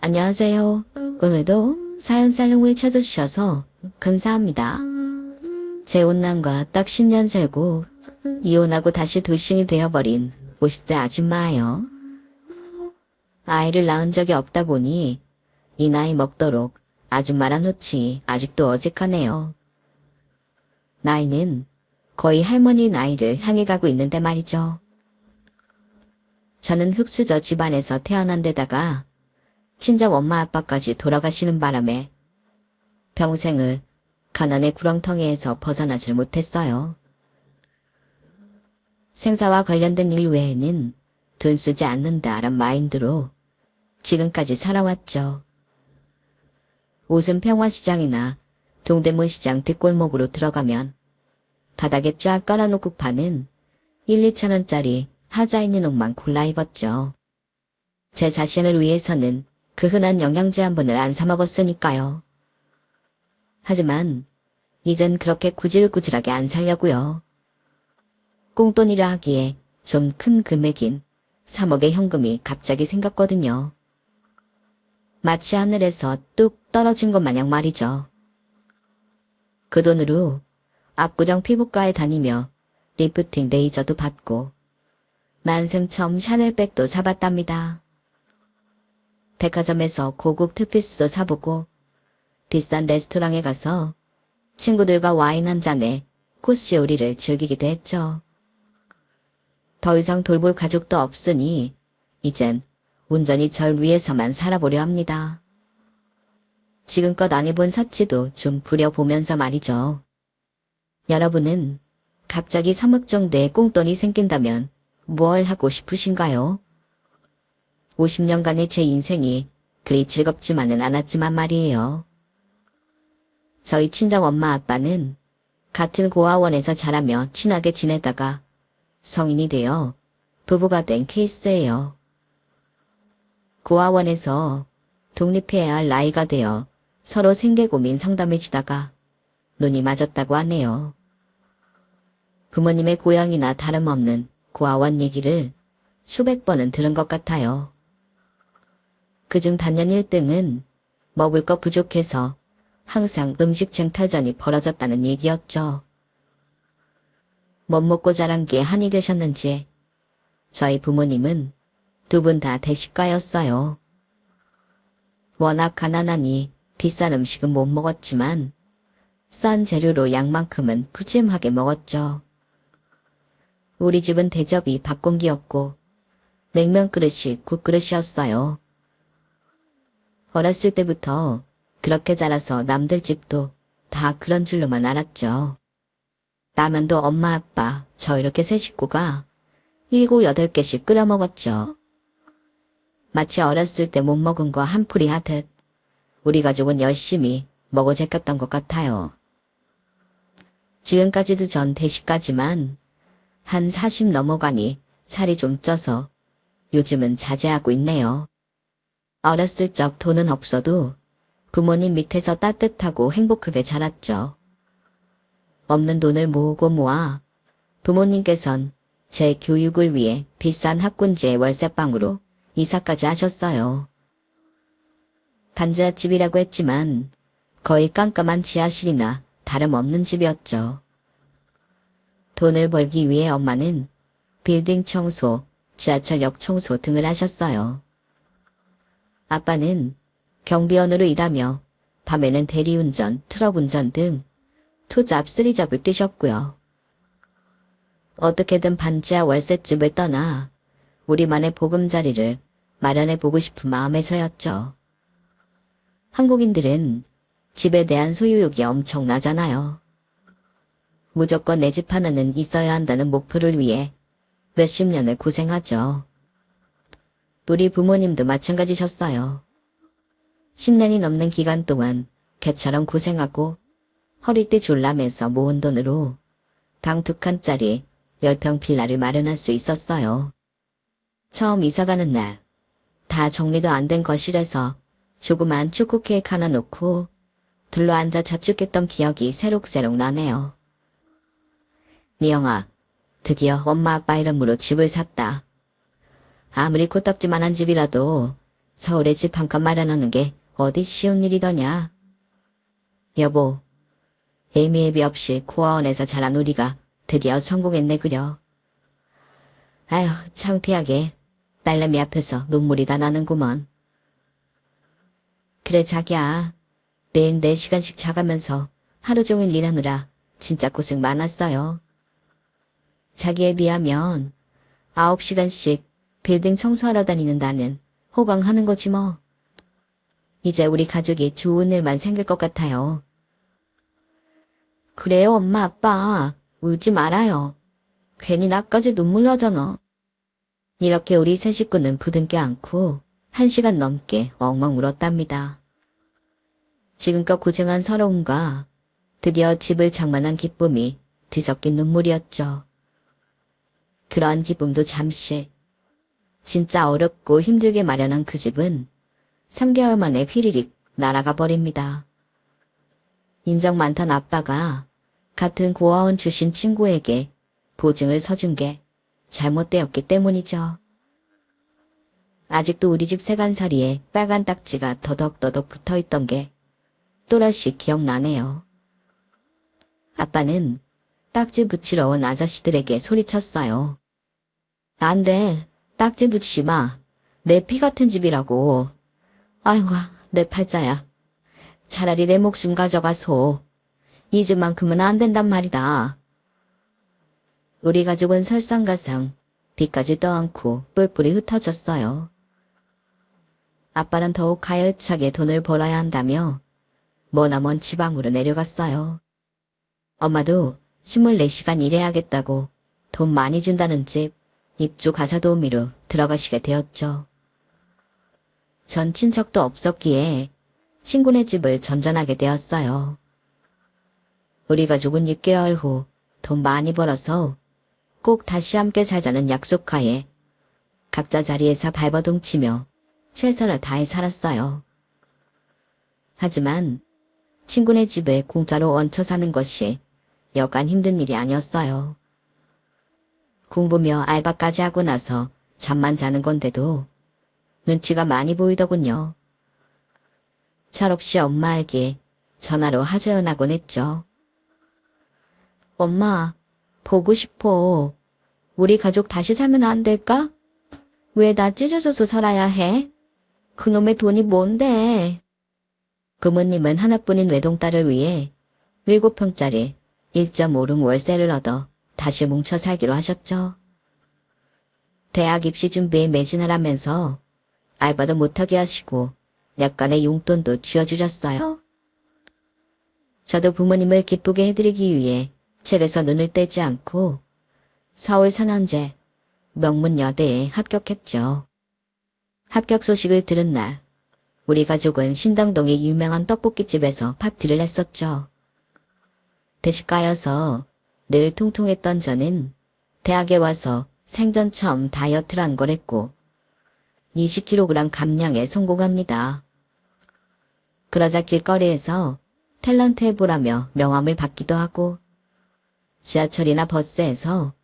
안녕하세요. 오늘도 사연 살롱을 찾아주셔서 감사합니다. 재혼남과 딱 10년 살고 이혼하고 다시 돌싱이 되어버린 50대 아줌마예요. 아이를 낳은 적이 없다 보니 이 나이 먹도록 아줌마란 호칭이 아직도 어색하네요. 나이는 거의 할머니 나이를 향해 가고 있는데 말이죠. 저는 흙수저 집안에서 태어난 데다가 친정 엄마 아빠까지 돌아가시는 바람에 평생을 가난의 구렁텅이에서 벗어나질 못했어요. 생사와 관련된 일 외에는 돈 쓰지 않는다란 마인드로 지금까지 살아왔죠. 옷은 평화시장이나 동대문 시장 뒷골목으로 들어가면 바닥에 쫙 깔아놓고 파는 1, 2천 원짜리 하자 있는 옷만 골라 입었죠. 제 자신을 위해서는 그 흔한 영양제 한 번을 안 사 먹었으니까요. 하지만 이젠 그렇게 구질구질하게 안 살려고요. 꽁돈이라 하기에 좀 큰 금액인 3억의 현금이 갑자기 생겼거든요. 마치 하늘에서 뚝 떨어진 것 마냥 말이죠. 그 돈으로 압구정 피부과에 다니며 리프팅 레이저도 받고 난생 처음 샤넬백도 사봤답니다. 백화점에서 고급 투피스도 사보고 비싼 레스토랑에 가서 친구들과 와인 한 잔에 코스 요리를 즐기기도 했죠. 더 이상 돌볼 가족도 없으니 이젠 온전히 절 위해서만 살아보려 합니다. 지금껏 안 해본 사치도 좀 부려보면서 말이죠. 여러분은 갑자기 3억 정도의 꽁돈이 생긴다면 뭘 하고 싶으신가요? 50년간의 제 인생이 그리 즐겁지만은 않았지만 말이에요. 저희 친정 엄마 아빠는 같은 고아원에서 자라며 친하게 지내다가 성인이 되어 부부가 된 케이스예요. 고아원에서 독립해야 할 나이가 되어 서로 생계 고민 상담해주다가 눈이 맞았다고 하네요. 부모님의 고향이나 다름없는 고아원 얘기를 수백 번은 들은 것 같아요. 그중 단연 1등은 먹을 것 부족해서 항상 음식 쟁탈전이 벌어졌다는 얘기였죠. 못 먹고 자란 게 한이 되셨는지 저희 부모님은 두 분 다 대식가였어요. 워낙 가난하니 비싼 음식은 못 먹었지만 싼 재료로 양만큼은 푸짐하게 먹었죠. 우리 집은 대접이 밥공기였고 냉면 그릇이 국그릇이었어요. 어렸을 때부터 그렇게 자라서 남들 집도 다 그런 줄로만 알았죠. 라면도 엄마 아빠 저 이렇게 세 식구가 7, 8개씩 끓여 먹었죠. 마치 어렸을 때 못 먹은 거 한풀이 하듯 우리 가족은 열심히 먹어 제꼈던 것 같아요. 지금까지도 전 대식가지만 한 40 넘어가니 살이 좀 쪄서 요즘은 자제하고 있네요. 어렸을 적 돈은 없어도 부모님 밑에서 따뜻하고 행복하게 자랐죠. 없는 돈을 모으고 모아 부모님께선 제 교육을 위해 비싼 학군지의 월세방으로 이사까지 하셨어요. 단지하집이라고 했지만 거의 깜깜한 지하실이나 다름없는 집이었죠. 돈을 벌기 위해 엄마는 빌딩 청소, 지하철역 청소 등을 하셨어요. 아빠는 경비원으로 일하며 밤에는 대리운전, 트럭운전 등 투잡, 쓰리잡을 뛰셨고요. 어떻게든 반지하 월세집을 떠나 우리만의 보금자리를 마련해보고 싶은 마음에서였죠. 한국인들은 집에 대한 소유욕이 엄청나잖아요. 무조건 내 집 하나는 있어야 한다는 목표를 위해 몇십 년을 고생하죠. 우리 부모님도 마찬가지셨어요. 10년이 넘는 기간 동안 개처럼 고생하고 허리띠 졸라매서 모은 돈으로 방 2칸짜리 10평 빌라를 마련할 수 있었어요. 처음 이사가는 날, 다 정리도 안 된 거실에서 조그만 초코 케이크 하나 놓고 둘러앉아 자축했던 기억이 새록새록 나네요. 미영아, 드디어 엄마 아빠 이름으로 집을 샀다. 아무리 코딱지만한 집이라도 서울에 집 한 칸 마련하는 게 어디 쉬운 일이더냐. 여보, 예비 없이 고아원에서 자란 우리가 드디어 성공했네 그려. 아휴, 창피하게 딸내미 앞에서 눈물이 다 나는구먼. 그래 자기야, 매일 4시간씩 자가면서 하루 종일 일하느라 진짜 고생 많았어요. 자기에 비하면 9시간씩 빌딩 청소하러 다니는 나는 호강하는 거지 뭐. 이제 우리 가족이 좋은 일만 생길 것 같아요. 그래요 엄마 아빠, 울지 말아요. 괜히 나까지 눈물 나잖아. 이렇게 우리 세 식구는 부둥켜 안고 1시간 넘게 엉엉 울었답니다. 지금껏 고생한 서러움과 드디어 집을 장만한 기쁨이 뒤섞인 눈물이었죠. 그러한 기쁨도 잠시. 진짜 어렵고 힘들게 마련한 그 집은 3개월 만에 휘리릭 날아가 버립니다. 인정 많던 아빠가 같은 고아원 출신 친구에게 보증을 서준 게 잘못되었기 때문이죠. 아직도 우리 집 세간살이에 빨간 딱지가 더덕더덕 붙어있던 게 또렷이 기억나네요. 아빠는 딱지 붙이러 온 아저씨들에게 소리쳤어요. 안 돼, 딱지 붙이지 마. 내 피 같은 집이라고. 아이고, 내 팔자야. 차라리 내 목숨 가져가소. 이 집만큼은 안 된단 말이다. 우리 가족은 설상가상 빚까지 떠안고 뿔뿔이 흩어졌어요. 아빠는 더욱 가열차게 돈을 벌어야 한다며 머나먼 지방으로 내려갔어요. 엄마도 24시간 일해야겠다고 돈 많이 준다는 집 입주 가사 도우미로 들어가시게 되었죠. 전 친척도 없었기에 친구네 집을 전전하게 되었어요. 우리 가족은 6개월 후 돈 많이 벌어서 꼭 다시 함께 살자는 약속하에 각자 자리에서 발버둥 치며 최선을 다해 살았어요. 하지만 친구네 집에 공짜로 얹혀 사는 것이 여간 힘든 일이 아니었어요. 공부며 알바까지 하고 나서 잠만 자는 건데도 눈치가 많이 보이더군요. 철없이 엄마에게 전화로 하소연하곤 했죠. 엄마, 보고 싶어. 우리 가족 다시 살면 안 될까? 왜 나 찢어져서 살아야 해? 그놈의 돈이 뭔데? 부모님은 하나뿐인 외동딸을 위해 7평짜리 1.5룸 월세를 얻어 다시 뭉쳐 살기로 하셨죠. 대학 입시 준비에 매진하라면서 알바도 못하게 하시고 약간의 용돈도 쥐어주셨어요. 저도 부모님을 기쁘게 해드리기 위해 책에서 눈을 떼지 않고 서울 산원제 명문여대에 합격했죠. 합격 소식을 들은 날 우리 가족은 신당동의 유명한 떡볶이집에서 파티를 했었죠. 대식가여서 늘 통통했던 저는 대학에 와서 생전 처음 다이어트를 한 거랬고 20kg 감량에 성공합니다. 그러자 길거리에서 탤런트 해보라며 명함을 받기도 하고 지하철이나 버스에서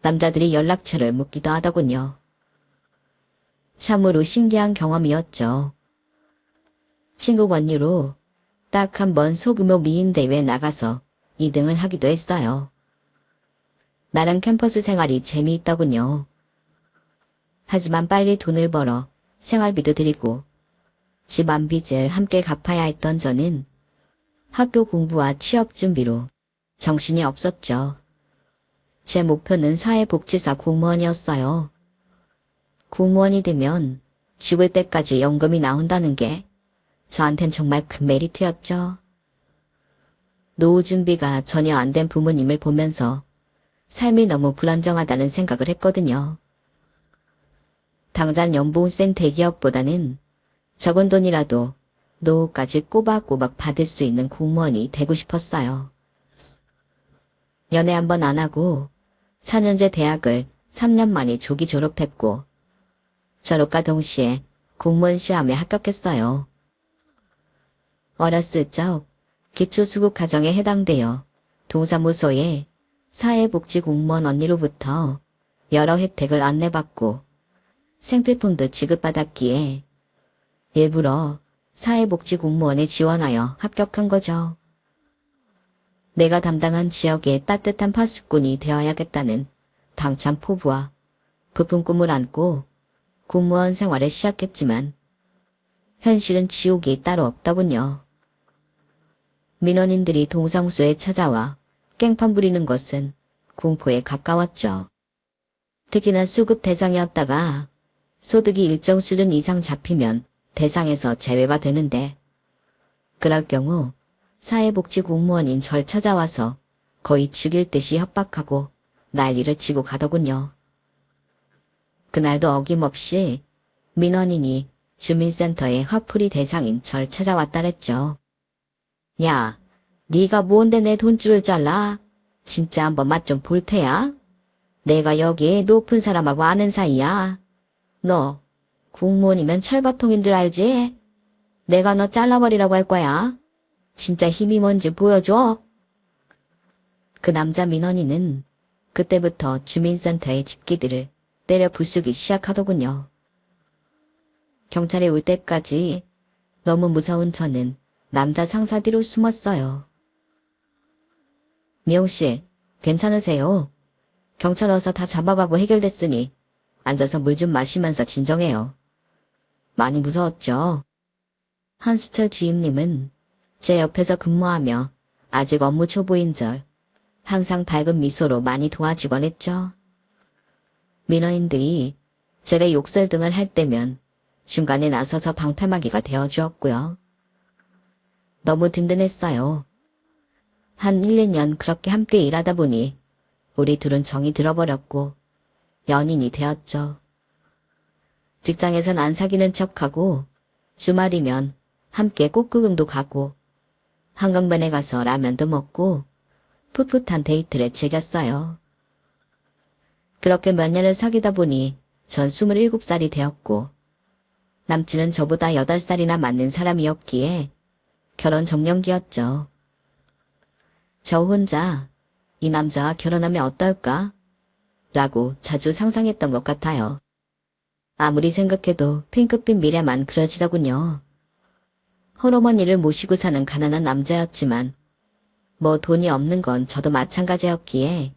남자들이 연락처를 묻기도 하더군요. 참으로 신기한 경험이었죠. 친구 권유로 딱 한 번 소규모 미인 대회에 나가서 2등을 하기도 했어요. 나랑 캠퍼스 생활이 재미있더군요. 하지만 빨리 돈을 벌어 생활비도 드리고 집안 빚을 함께 갚아야 했던 저는 학교 공부와 취업 준비로 정신이 없었죠. 제 목표는 사회복지사 공무원이었어요. 공무원이 되면 죽을 때까지 연금이 나온다는 게 저한텐 정말 큰 메리트였죠. 노후 준비가 전혀 안 된 부모님을 보면서 삶이 너무 불안정하다는 생각을 했거든요. 당장 연봉 센 대기업보다는 적은 돈이라도 노후까지 꼬박꼬박 받을 수 있는 공무원이 되고 싶었어요. 연애 한 번 안 하고 4년제 대학을 3년 만에 조기 졸업했고 졸업과 동시에 공무원 시험에 합격했어요. 어렸을 적 기초수급 가정에 해당되어 동사무소에 사회복지공무원 언니로부터 여러 혜택을 안내받고 생필품도 지급받았기에 일부러 사회복지공무원에 지원하여 합격한 거죠. 내가 담당한 지역의 따뜻한 파수꾼이 되어야겠다는 당찬 포부와 부푼 꿈을 안고 공무원 생활을 시작했지만 현실은 지옥이 따로 없더군요. 민원인들이 동성수에 찾아와 깽판 부리는 것은 공포에 가까웠죠. 특히나 수급 대상이었다가 소득이 일정 수준 이상 잡히면 대상에서 제외가 되는데 그럴 경우 사회복지공무원인 절 찾아와서 거의 죽일 듯이 협박하고 난리를 치고 가더군요. 그날도 어김없이 민원인이 주민센터의 화풀이 대상인 절 찾아왔다랬죠. 야, 네가 뭔데 내 돈줄을 잘라? 진짜 한번 맛 좀 볼 테야? 내가 여기 높은 사람하고 아는 사이야. 너 공무원이면 철밥통인 줄 알지? 내가 너 잘라버리라고 할 거야. 진짜 힘이 뭔지 보여줘. 그 남자 민원인은 그때부터 주민센터의 집기들을 때려 부수기 시작하더군요. 경찰이 올 때까지 너무 무서운 저는 남자 상사 뒤로 숨었어요. 미영씨, 괜찮으세요? 경찰 와서 다 잡아가고 해결됐으니 앉아서 물 좀 마시면서 진정해요. 많이 무서웠죠? 한수철 지임님은 제 옆에서 근무하며 아직 업무 초보인절 항상 밝은 미소로 많이 도와주곤 했죠. 민원인들이 제가 욕설 등을 할 때면 중간에 나서서 방패막이가 되어주었고요. 너무 든든했어요. 한 1, 2년 그렇게 함께 일하다 보니 우리 둘은 정이 들어버렸고 연인이 되었죠. 직장에선 안 사귀는 척하고 주말이면 함께 꽃구경도 가고 한강변에 가서 라면도 먹고 풋풋한 데이트를 즐겼어요. 그렇게 몇 년을 사귀다 보니 전 27살이 되었고 남친은 저보다 8살이나 많은 사람이었기에 결혼 정년기였죠. 저 혼자 이 남자와 결혼하면 어떨까? 라고 자주 상상했던 것 같아요. 아무리 생각해도 핑크빛 미래만 그려지더군요. 홀어머니를 모시고 사는 가난한 남자였지만 뭐 돈이 없는 건 저도 마찬가지였기에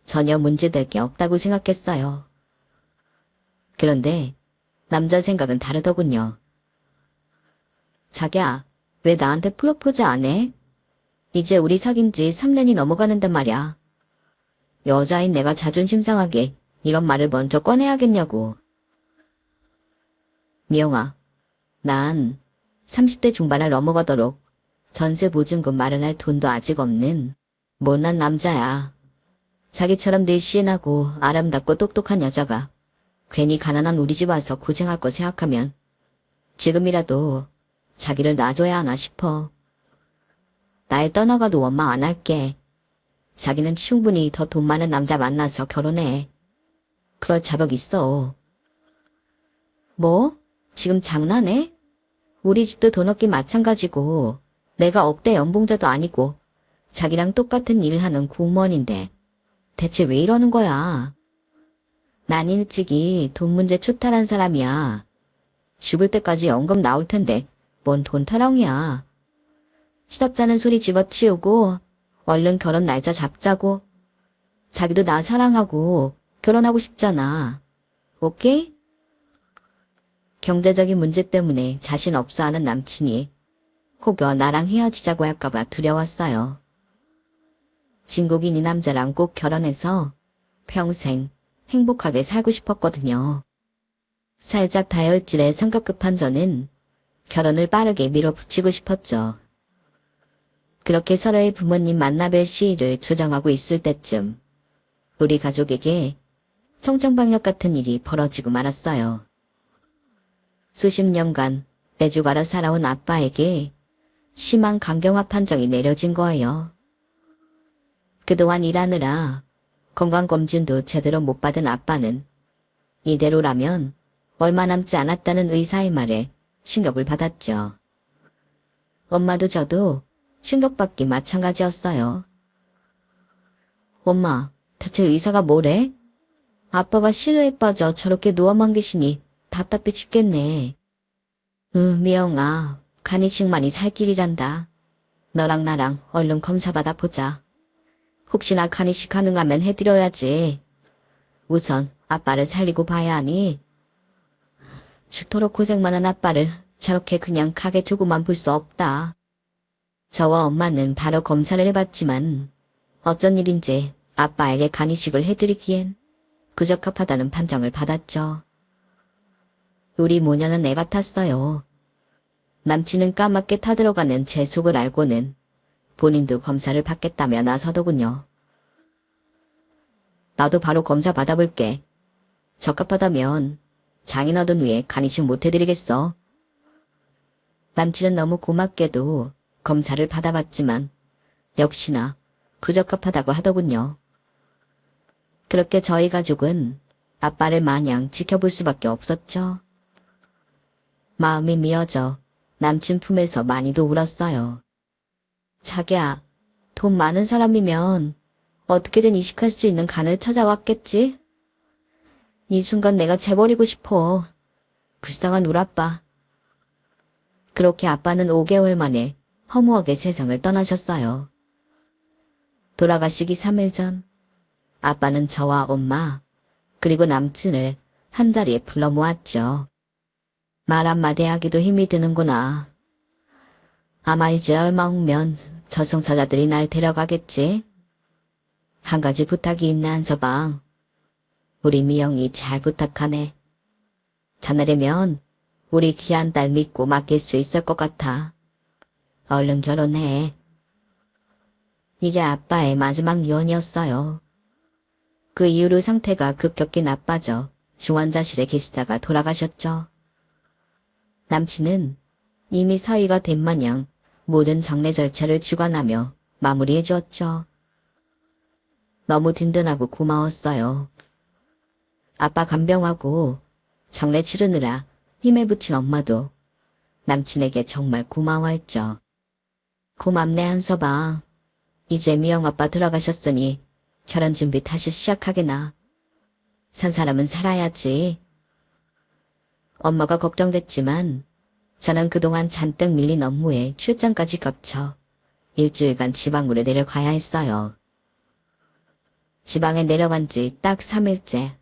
전혀 문제될 게 없다고 생각했어요. 그런데 남자 생각은 다르더군요. 자기야, 왜 나한테 프로포즈 안 해? 이제 우리 사귄 지 3년이 넘어가는데 말이야. 여자인 내가 자존심 상하게 이런 말을 먼저 꺼내야겠냐고. 미영아, 난 30대 중반을 넘어가도록 전세 보증금 마련할 돈도 아직 없는 못난 남자야. 자기처럼 내시인하고 아름답고 똑똑한 여자가 괜히 가난한 우리 집 와서 고생할 거 생각하면 지금이라도 자기를 놔줘야 하나 싶어. 날 떠나가도 원망 안 할게. 자기는 충분히 더 돈 많은 남자 만나서 결혼해. 그럴 자격 있어. 뭐? 지금 장난해? 우리 집도 돈 없긴 마찬가지고 내가 억대 연봉자도 아니고 자기랑 똑같은 일을 하는 공무원인데 대체 왜 이러는 거야? 난 일찍이 돈 문제 초탈한 사람이야. 죽을 때까지 연금 나올 텐데 뭔 돈 타령이야. 시덥잖은 소리 집어치우고 얼른 결혼 날짜 잡자고. 자기도 나 사랑하고 결혼하고 싶잖아. 오케이? 경제적인 문제 때문에 자신 없어 하는 남친이 혹여 나랑 헤어지자고 할까봐 두려웠어요. 진국인 이 남자랑 꼭 결혼해서 평생 행복하게 살고 싶었거든요. 살짝 다혈질의 성격 급한 저는 결혼을 빠르게 밀어붙이고 싶었죠. 그렇게 서로의 부모님 만나뵐 시일을 조정하고 있을 때쯤 우리 가족에게 청정방역 같은 일이 벌어지고 말았어요. 수십 년간 내주가러 살아온 아빠에게 심한 간경화 판정이 내려진 거예요. 그동안 일하느라 건강검진도 제대로 못 받은 아빠는 이대로라면 얼마 남지 않았다는 의사의 말에 충격을 받았죠. 엄마도 저도 충격받기 마찬가지였어요. 엄마, 대체 의사가 뭐래? 아빠가 실루에 빠져 저렇게 누워만 계시니 답답해 죽겠네. 미영아, 간이식만이 살 길이란다. 너랑 나랑 얼른 검사 받아보자. 혹시나 간이식 가능하면 해드려야지. 우선 아빠를 살리고 봐야 하니. 죽도록 고생만한 아빠를 저렇게 그냥 가게 두고만 볼 수 없다. 저와 엄마는 바로 검사를 해봤지만 어쩐 일인지 아빠에게 간이식을 해드리기엔 부적합하다는 판정을 받았죠. 우리 모녀는 애 같았어요. 남친은 까맣게 타들어가는 제 속을 알고는 본인도 검사를 받겠다며 나서더군요. 나도 바로 검사 받아볼게. 적합하다면 장인어른 위에 간이식 못 해드리겠어. 남친은 너무 고맙게도 검사를 받아봤지만 역시나 부적합하다고 하더군요. 그렇게 저희 가족은 아빠를 마냥 지켜볼 수밖에 없었죠. 마음이 미어져 남친 품에서 많이도 울었어요. 자기야, 돈 많은 사람이면 어떻게든 이식할 수 있는 간을 찾아왔겠지? 이 순간 내가 재버리고 싶어. 불쌍한 우리 아빠. 그렇게 아빠는 5개월 만에 허무하게 세상을 떠나셨어요. 돌아가시기 3일 전 아빠는 저와 엄마 그리고 남친을 한자리에 불러 모았죠. 말 한마디 하기도 힘이 드는구나. 아마 이제 얼마 후면 저승사자들이 날 데려가겠지? 한 가지 부탁이 있네 한서방. 우리 미영이 잘 부탁하네. 자네라면 우리 귀한 딸 믿고 맡길 수 있을 것 같아. 얼른 결혼해. 이게 아빠의 마지막 유언이었어요. 그 이후로 상태가 급격히 나빠져 중환자실에 계시다가 돌아가셨죠. 남친은 이미 사위가 된 마냥 모든 장례 절차를 주관하며 마무리해 주었죠. 너무 든든하고 고마웠어요. 아빠 간병하고 장례 치르느라 힘에 부친 엄마도 남친에게 정말 고마워했죠. 고맙네 한서방. 이제 미영 아빠 돌아가셨으니 결혼 준비 다시 시작하게나. 산 사람은 살아야지. 엄마가 걱정됐지만 저는 그동안 잔뜩 밀린 업무에 출장까지 겹쳐 일주일간 지방으로 내려가야 했어요. 지방에 내려간 지 딱 3일째.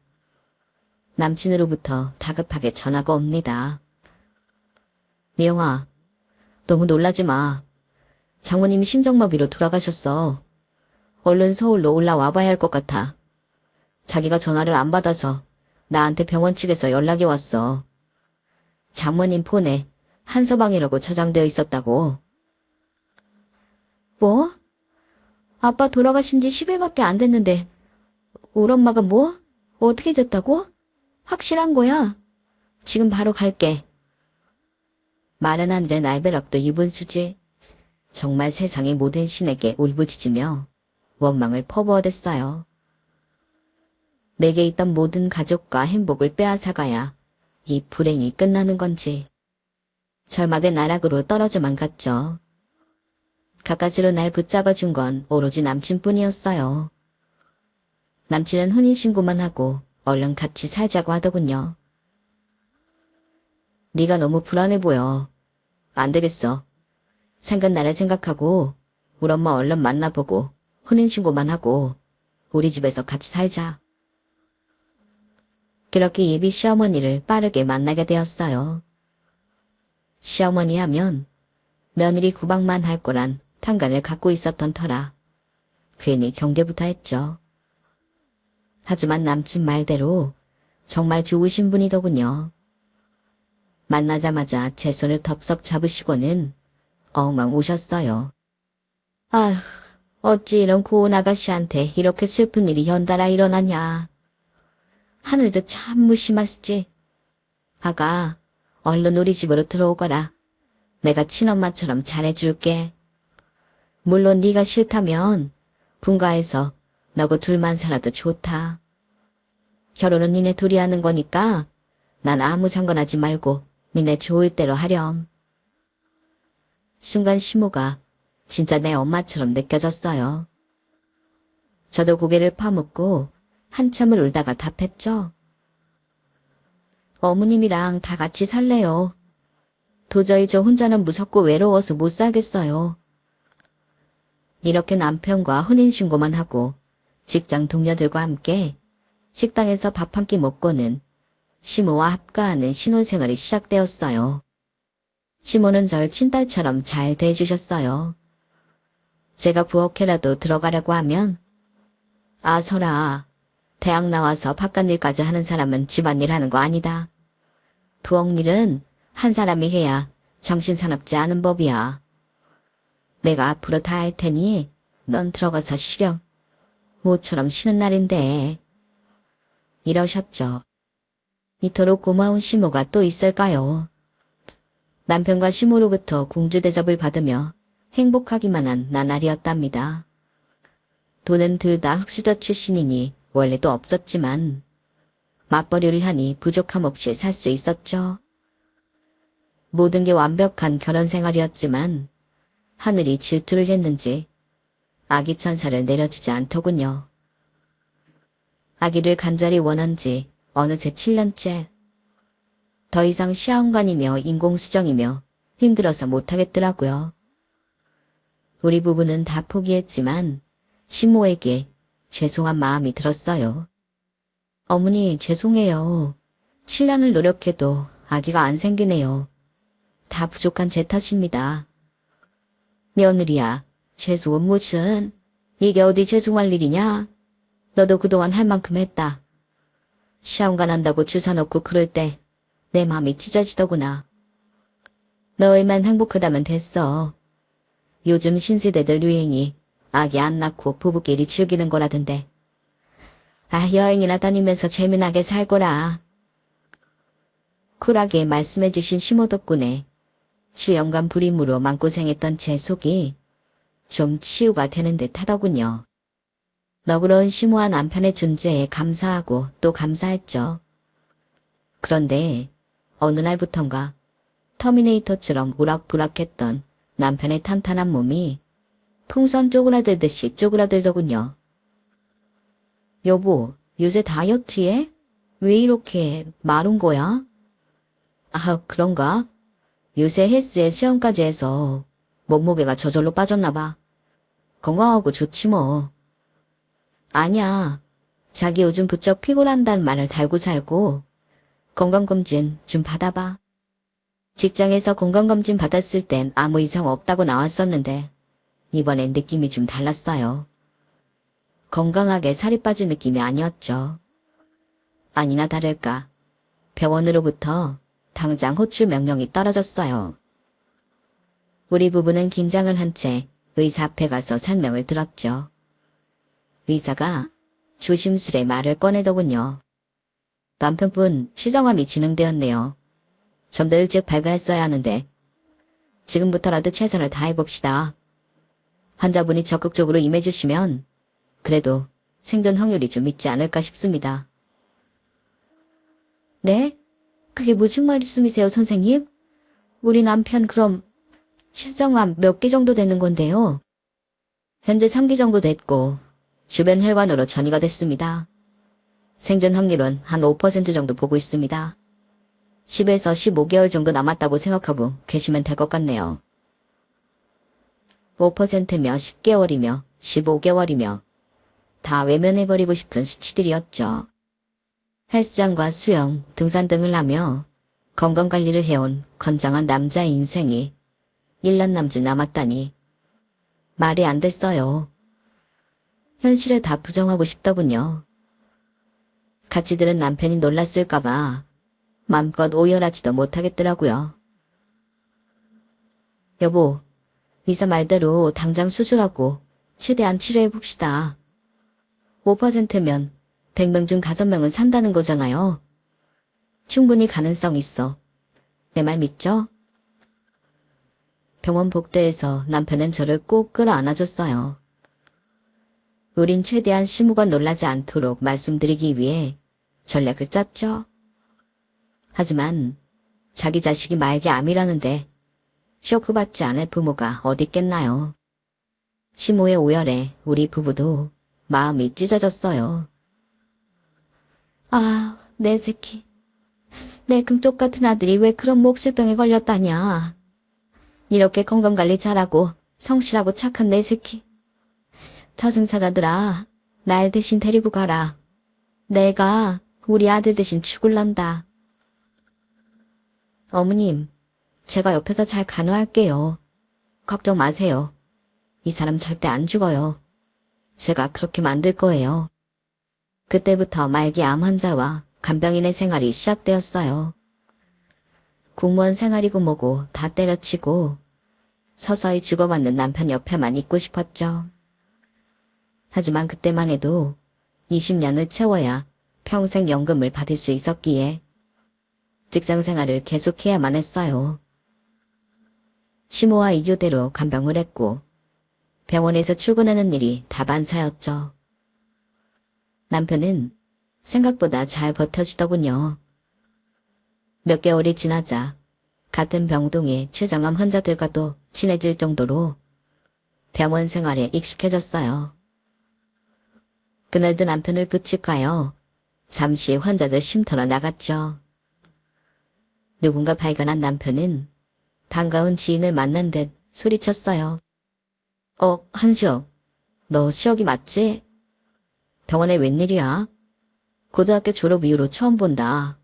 남친으로부터 다급하게 전화가 옵니다. 미영아, 너무 놀라지 마. 장모님이 심장마비로 돌아가셨어. 얼른 서울로 올라와 봐야 할 것 같아. 자기가 전화를 안 받아서 나한테 병원 측에서 연락이 왔어. 장모님 폰에 한서방이라고 저장되어 있었다고. 뭐? 아빠 돌아가신 지 10일밖에 안 됐는데 우리 엄마가 뭐? 어떻게 됐다고? 확실한 거야? 지금 바로 갈게. 마른 하늘의 날벼락도 유분수지. 정말 세상의 모든 신에게 울부짖으며 원망을 퍼부어댔어요. 내게 있던 모든 가족과 행복을 빼앗아가야 이 불행이 끝나는 건지. 절망의 나락으로 떨어져만 갔죠. 가까스로 날 붙잡아준 건 오로지 남친뿐이었어요. 남친은 혼인신고만 하고 얼른 같이 살자고 하더군요. 네가 너무 불안해 보여. 안 되겠어. 생간 나를 생각하고 우리 엄마 얼른 만나보고 혼인신고만 하고 우리 집에서 같이 살자. 그렇게 예비 시어머니를 빠르게 만나게 되었어요. 시어머니 하면 며느리 구박만 할 거란 판단을 갖고 있었던 터라 괜히 경계부터 했죠. 하지만 남친 말대로 정말 좋으신 분이더군요. 만나자마자 제 손을 덥석 잡으시고는 엉엉 우셨어요. 아휴, 어찌 이런 고운 아가씨한테 이렇게 슬픈 일이 연달아 일어나냐. 하늘도 참 무심하시지. 아가, 얼른 우리 집으로 들어오거라. 내가 친엄마처럼 잘해줄게. 물론 네가 싫다면 분가해서 너고 둘만 살아도 좋다. 결혼은 니네 둘이 하는 거니까 난 아무 상관하지 말고 니네 좋을 대로 하렴. 순간 시모가 진짜 내 엄마처럼 느껴졌어요. 저도 고개를 파묻고 한참을 울다가 답했죠. 어머님이랑 다 같이 살래요. 도저히 저 혼자는 무섭고 외로워서 못 살겠어요. 이렇게 남편과 혼인신고만 하고 직장 동료들과 함께 식당에서 밥 한 끼 먹고는 시모와 합가하는 신혼생활이 시작되었어요. 시모는 절 친딸처럼 잘 대해주셨어요. 제가 부엌에라도 들어가려고 하면 아 설아, 대학 나와서 바깥 일까지 하는 사람은 집안일 하는 거 아니다. 부엌 일은 한 사람이 해야 정신 사납지 않은 법이야. 내가 앞으로 다 할 테니 넌 들어가서 쉬렴. 모처럼 쉬는 날인데. 이러셨죠. 이토록 고마운 시모가 또 있을까요? 남편과 시모로부터 공주 대접을 받으며 행복하기만 한 나날이었답니다. 돈은 둘 다 흑수저 출신이니 원래도 없었지만 맞벌이를 하니 부족함 없이 살 수 있었죠. 모든 게 완벽한 결혼 생활이었지만 하늘이 질투를 했는지 아기 천사를 내려주지 않더군요. 아기를 간절히 원한 지 어느새 7년째. 더 이상 시험관이며 인공수정이며 힘들어서 못하겠더라고요. 우리 부부는 다 포기했지만 시모에게 죄송한 마음이 들었어요. 어머니 죄송해요. 7년을 노력해도 아기가 안 생기네요. 다 부족한 제 탓입니다. 며느리야, 죄송은 무슨? 이게 어디 죄송할 일이냐? 너도 그동안 할 만큼 했다. 시험관 한다고 주사 놓고 그럴 때 내 마음이 찢어지더구나. 너희만 행복하다면 됐어. 요즘 신세대들 유행이 아기 안 낳고 부부끼리 즐기는 거라던데. 아, 여행이나 다니면서 재미나게 살거라. 쿨하게 말씀해주신 시모 덕분에 7년간 불임으로 마음고생했던 제 속이 좀 치유가 되는 듯 하더군요. 너그러운 시모와 남편의 존재에 감사하고 또 감사했죠. 그런데 어느 날부턴가 터미네이터처럼 우락부락했던 남편의 탄탄한 몸이 풍선 쪼그라들듯이 쪼그라들더군요. 여보, 요새 다이어트해? 왜 이렇게 마른 거야? 아, 그런가? 요새 헬스에 시험까지 해서 몸무게가 저절로 빠졌나 봐. 건강하고 좋지 뭐. 아니야. 자기 요즘 부쩍 피곤한다는 말을 달고 살고 건강검진 좀 받아봐. 직장에서 건강검진 받았을 땐 아무 이상 없다고 나왔었는데 이번엔 느낌이 좀 달랐어요. 건강하게 살이 빠진 느낌이 아니었죠. 아니나 다를까 병원으로부터 당장 호출 명령이 떨어졌어요. 우리 부부는 긴장을 한 채 의사 앞에 가서 설명을 들었죠. 의사가 조심스레 말을 꺼내더군요. 남편분 시정암이 진행되었네요. 좀 더 일찍 발견했어야 하는데 지금부터라도 최선을 다해봅시다. 환자분이 적극적으로 임해주시면 그래도 생존 확률이 좀 있지 않을까 싶습니다. 네? 그게 무슨 말씀이세요, 선생님? 우리 남편 그럼 시정암 몇 개 정도 되는 건데요? 현재 3기 정도 됐고 주변 혈관으로 전이가 됐습니다. 생존 확률은 한 5% 정도 보고 있습니다. 10에서 15개월 정도 남았다고 생각하고 계시면 될 것 같네요. 5%며 10개월이며 15개월이며 다 외면해버리고 싶은 수치들이었죠. 헬스장과 수영, 등산 등을 하며 건강관리를 해온 건장한 남자의 인생이 1년 남짓 남았다니 말이 안 됐어요. 현실을 다 부정하고 싶더군요. 같이 들은 남편이 놀랐을까봐 맘껏 오열하지도 못하겠더라고요. 여보, 의사 말대로 당장 수술하고 최대한 치료해봅시다. 5%면 100명 중 5명은 산다는 거잖아요. 충분히 가능성 있어. 내 말 믿죠? 병원 복도에서 남편은 저를 꼭 끌어안아줬어요. 우린 최대한 시모가 놀라지 않도록 말씀드리기 위해 전략을 짰죠. 하지만 자기 자식이 말기 암이라는데 쇼크받지 않을 부모가 어디 있겠나요. 시모의 오열에 우리 부부도 마음이 찢어졌어요. 아, 내 새끼. 내 금쪽 같은 아들이 왜 그런 몹쓸병에 걸렸다냐. 이렇게 건강관리 잘하고 성실하고 착한 내 새끼. 저승사자들아, 날 대신 데리고 가라. 내가 우리 아들 대신 죽을란다. 어머님, 제가 옆에서 잘 간호할게요. 걱정 마세요. 이 사람 절대 안 죽어요. 제가 그렇게 만들 거예요. 그때부터 말기 암 환자와 간병인의 생활이 시작되었어요. 공무원 생활이고 뭐고 다 때려치고 서서히 주고받는 남편 옆에만 있고 싶었죠. 하지만 그때만 해도 20년을 채워야 평생 연금을 받을 수 있었기에 직장 생활을 계속해야만 했어요. 시모와 이교대로 간병을 했고 병원에서 출근하는 일이 다반사였죠. 남편은 생각보다 잘 버텨주더군요. 몇 개월이 지나자 같은 병동의 췌장암 환자들과도 친해질 정도로 병원 생활에 익숙해졌어요. 그날도 남편을 부축하여 잠시 환자들 쉼터로 나갔죠. 누군가 발견한 남편은 반가운 지인을 만난 듯 소리쳤어요. 한시혁, 너 시혁이 맞지? 병원에 웬일이야? 고등학교 졸업 이후로 처음 본다.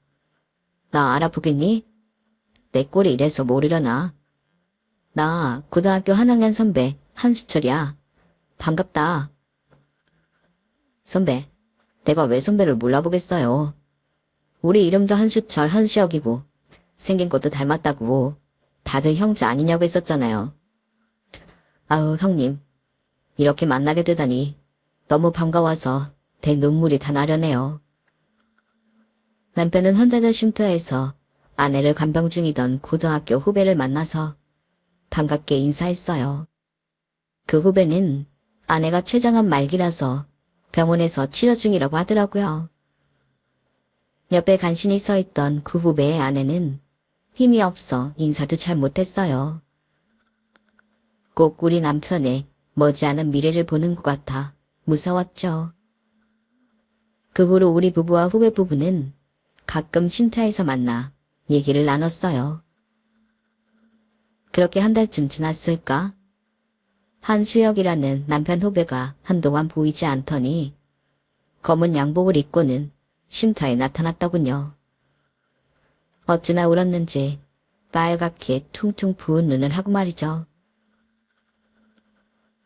나 알아보겠니? 내 꼴이 이래서 모르려나? 나 고등학교 한 학년 선배 한수철이야. 반갑다. 선배, 내가 왜 선배를 몰라보겠어요. 우리 이름도 한수철 한수혁이고 생긴 것도 닮았다고 다들 형제 아니냐고 했었잖아요. 아우 형님, 이렇게 만나게 되다니 너무 반가워서 내 눈물이 다 나려네요. 남편은 환자들 쉼터에서 아내를 간병 중이던 고등학교 후배를 만나서 반갑게 인사했어요. 그 후배는 아내가 췌장암 말기라서 병원에서 치료 중이라고 하더라고요. 옆에 간신히 서 있던 그 후배의 아내는 힘이 없어 인사도 잘 못했어요. 꼭 우리 남편의 머지않은 미래를 보는 것 같아 무서웠죠. 그 후로 우리 부부와 후배 부부는 가끔 쉼터에서 만나 얘기를 나눴어요. 그렇게 한 달쯤 지났을까? 한수혁이라는 남편 후배가 한동안 보이지 않더니 검은 양복을 입고는 쉼터에 나타났더군요. 어찌나 울었는지 빨갛게 퉁퉁 부은 눈을 하고 말이죠.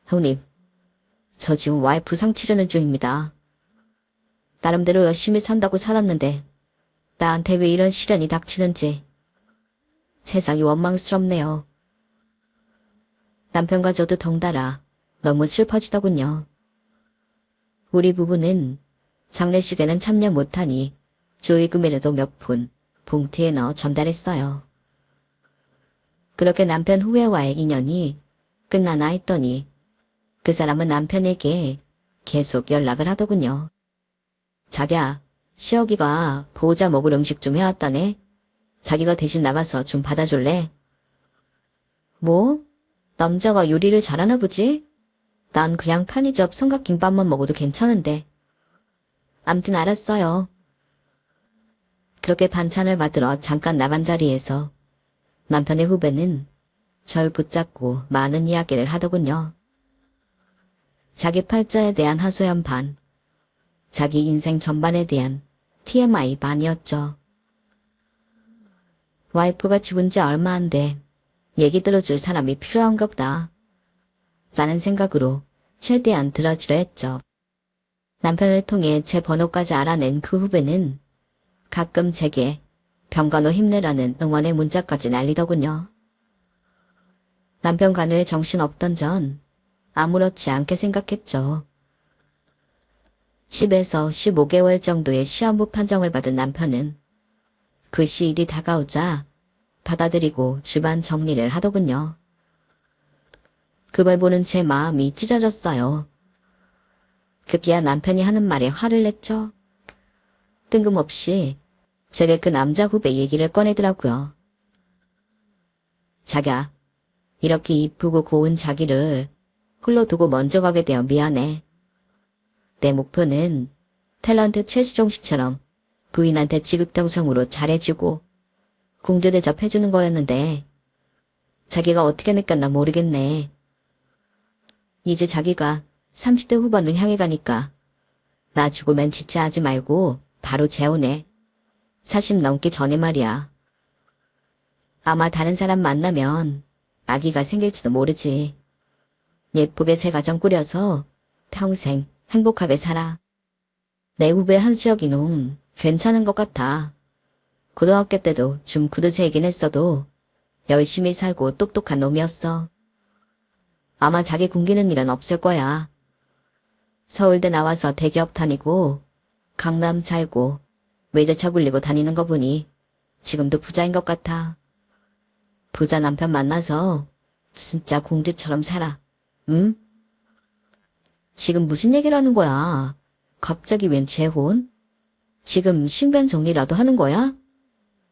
형님, 저 지금 와이프 상 치르는 중입니다. 나름대로 열심히 산다고 살았는데 나한테 왜 이런 시련이 닥치는지 세상이 원망스럽네요. 남편과 저도 덩달아 너무 슬퍼지더군요. 우리 부부는 장례식에는 참여 못하니 조의금이라도 몇 푼 봉투에 넣어 전달했어요. 그렇게 남편 후배와의 인연이 끝나나 했더니 그 사람은 남편에게 계속 연락을 하더군요. 자기야, 시혁이가 보호자 먹을 음식 좀 해왔다네. 자기가 대신 나가서 좀 받아줄래? 뭐? 남자가 요리를 잘하나 보지? 난 그냥 편의점 삼각김밥만 먹어도 괜찮은데. 암튼 알았어요. 그렇게 반찬을 받으러 잠깐 나간 자리에서 남편의 후배는 절 붙잡고 많은 이야기를 하더군요. 자기 팔자에 대한 하소연 반, 자기 인생 전반에 대한 TMI 반이었죠. 와이프가 죽은 지 얼마 안 돼 얘기 들어줄 사람이 필요한가 보다 라는 생각으로 최대한 들어주려 했죠. 남편을 통해 제 번호까지 알아낸 그 후배는 가끔 제게 병간호 힘내라는 응원의 문자까지 날리더군요. 남편 간호에 정신없던 전 아무렇지 않게 생각했죠. 10에서 15개월 정도의 시한부 판정을 받은 남편은 그 시일이 다가오자 받아들이고 주반 정리를 하더군요. 그걸 보는 제 마음이 찢어졌어요. 급기야 남편이 하는 말에 화를 냈죠. 뜬금없이 제게 그 남자 후배 얘기를 꺼내더라고요. 자기야, 이렇게 이쁘고 고운 자기를 홀로 두고 먼저 가게 되어 미안해. 내 목표는 탤런트 최수종 씨처럼 부인한테 지극정성으로 잘해주고 공주 대접해주는 거였는데 자기가 어떻게 느꼈나 모르겠네. 이제 자기가 30대 후반을 향해 가니까 나 죽으면 지체하지 말고 바로 재혼해. 40 넘기 전에 말이야. 아마 다른 사람 만나면 아기가 생길지도 모르지. 예쁘게 새 가정 꾸려서 평생 행복하게 살아. 내 후배 한수혁이 놈 괜찮은 것 같아. 고등학교 때도 좀 구두쇠이긴 했어도 열심히 살고 똑똑한 놈이었어. 아마 자기 굶기는 일은 없을 거야. 서울대 나와서 대기업 다니고 강남 살고 외제차 굴리고 다니는 거 보니 지금도 부자인 것 같아. 부자 남편 만나서 진짜 공주처럼 살아. 응? 지금 무슨 얘기를 하는 거야? 갑자기 웬 재혼? 지금 신변 정리라도 하는 거야?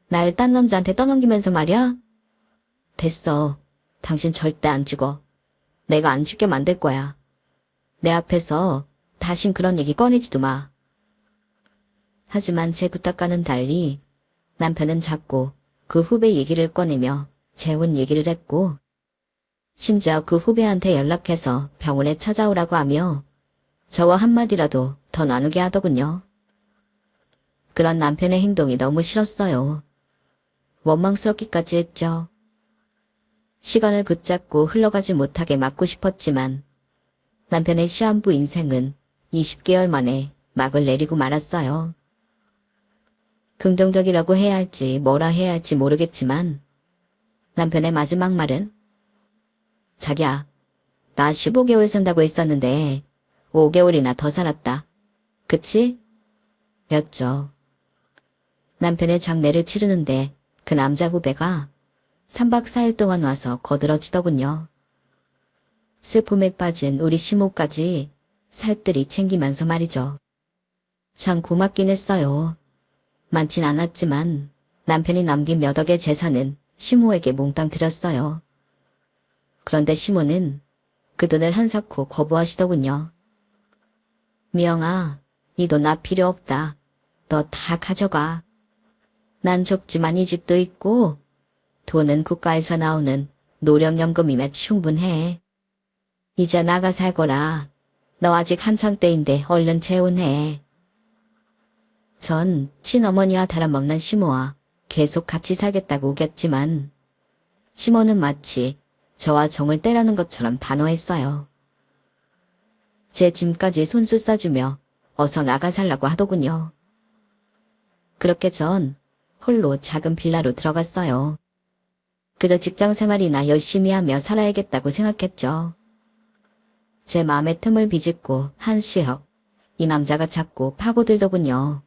날 딴 남자한테 떠넘기면서 말이야? 됐어. 당신 절대 안 죽어. 내가 안 죽게 만들 거야. 내 앞에서 다신 그런 얘기 꺼내지도 마. 하지만 제 부탁과는 달리 남편은 자꾸 그 후배 얘기를 꺼내며 재혼 얘기를 했고 심지어 그 후배한테 연락해서 병원에 찾아오라고 하며 저와 한마디라도 더 나누게 하더군요. 그런 남편의 행동이 너무 싫었어요. 원망스럽기까지 했죠. 시간을 붙잡고 흘러가지 못하게 막고 싶었지만 남편의 시한부 인생은 20개월 만에 막을 내리고 말았어요. 긍정적이라고 해야 할지 뭐라 해야 할지 모르겠지만 남편의 마지막 말은 자기야, 나 15개월 산다고 했었는데 5개월이나 더 살았다. 그치? 였죠. 남편의 장례를 치르는데 그 남자 후배가 3박 4일 동안 와서 거들어주더군요. 슬픔에 빠진 우리 시모까지 살뜰히 챙기면서 말이죠. 참 고맙긴 했어요. 많진 않았지만 남편이 남긴 몇 억의 재산은 시모에게 몽땅 드렸어요. 그런데 시모는 그 돈을 한사코 거부하시더군요. 미영아, 이 돈 나 필요 없다. 너 다 가져가. 난 좁지만 이 집도 있고 돈은 국가에서 나오는 노령연금이면 충분해. 이제 나가 살거라. 너 아직 한창 때인데 얼른 재혼해. 전 친어머니와 다름없는 시모와 계속 같이 살겠다고 우겼지만 시모는 마치 저와 정을 때라는 것처럼 단호했어요. 제 짐까지 손수 싸주며 어서 나가 살라고 하더군요. 그렇게 전 홀로 작은 빌라로 들어갔어요. 그저 직장 생활이나 열심히 하며 살아야겠다고 생각했죠. 제 마음의 틈을 비집고 한시혁, 이 남자가 자꾸 파고들더군요.